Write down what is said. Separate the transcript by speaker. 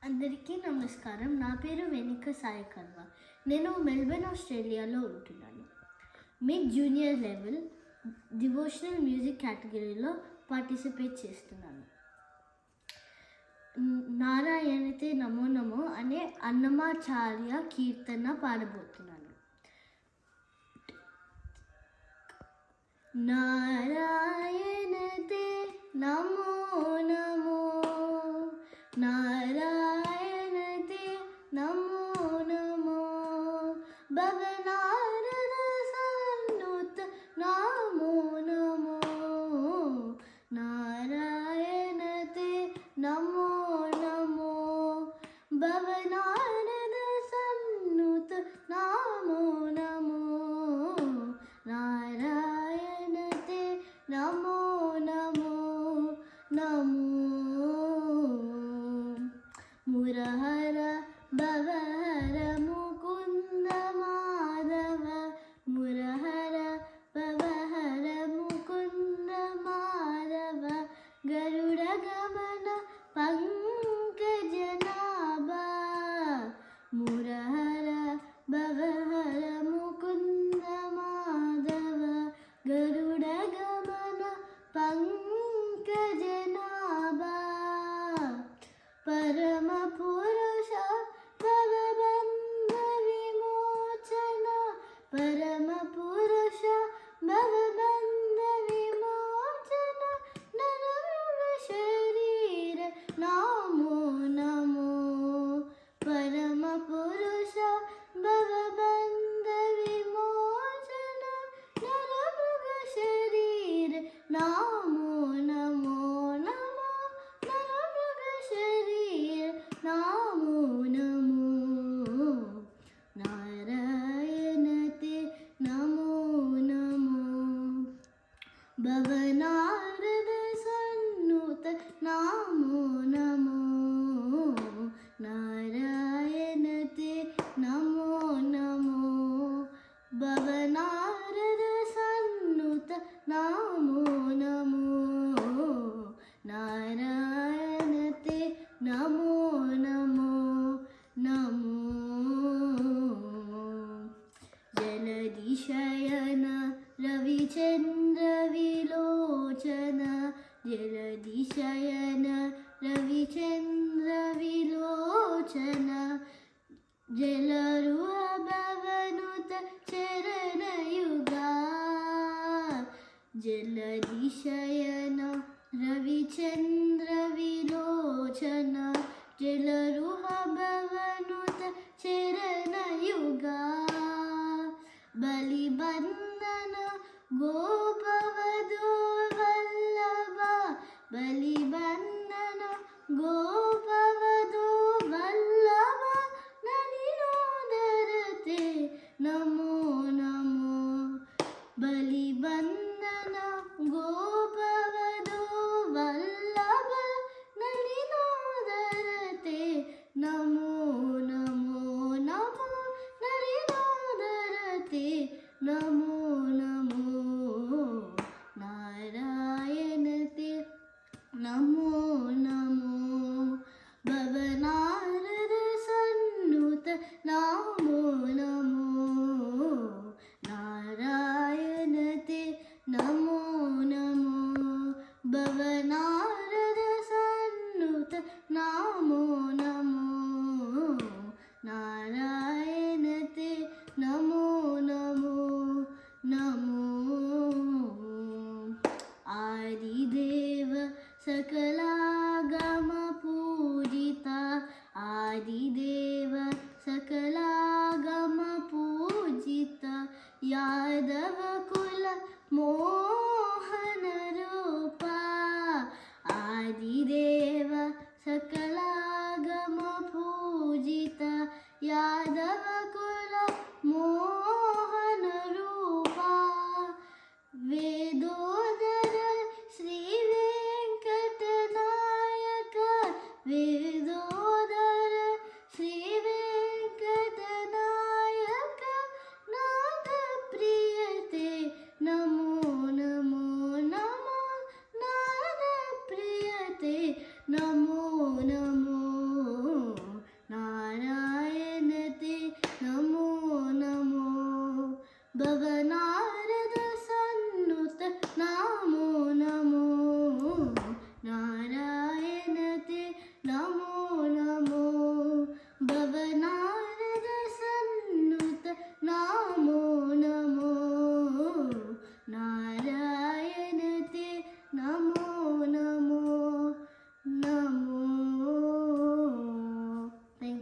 Speaker 1: అందరికీ నమస్కారం. నా పేరు వెనిక సాయి కల్వ. నేను మెల్బర్న్, ఆస్ట్రేలియాలో ఉంటున్నాను. Mid junior level devotional music కేటగిరీలో పార్టిసిపేట్ చేస్తున్నాను. నారాయణతే నమో నమో అనే అన్నమాచార్య కీర్తన పాడబోతున్నాను. నారాయణతే నమో నమో, నారాయణతే నమో నమో, భవనారద సన్నుత నమో నమో, నారాయణతే నమో నమో, భవనారద సన్నుత నమో నమో, నారాయణతే నమో నమో నమో. మురహర భవహర ముకుంద మాధవ, మురహర భవహర ముకుంద మాధవ, గరుడ గమన పంకజనాభ, మురహర భవహర ముకుంద మాధవ, గరుడ గమన పంకజనాభ, పరమ పురుష భవబంధ విమోచన, పరమ పురుష భవబంధ విమోచన, నరమృగ శరీర నమో నమో, పరమ పురుష భవబంధ విమోచన, నరమృగ శరీర నమో నమో నమో, నరమృగ శరీర నమో నమో, నారాయణతే నమో నమో, భవనారద సన్నుత నమో నమో, నారాయణతే నమో నమో, భవనారద సన్నుత నమో నమో, నారాయణతే నమో నమో నమో. జలదిశయన రవిచంద్ర విలోచన, జలదిశయన రవిచంద్ర విలోచన, జలరుహ భవనుత చరణయుగా, జలదిశయన రవిచంద్ర విలోచన, జలరుహ భవనుత చరణయుగా, బలిబంధన గోపవధూ వల్లభ, బలిబంధన గోపవధూ వల్లభ, నలినోదరతే నమో నమో, బలిబంధన గోపవధూ వల్లభ, నలినోదరతే నమో నమో నమో, నలినోదరతే నమో నమో, నారాయణతే నమో నమో, భవనారద సన్నుత నమో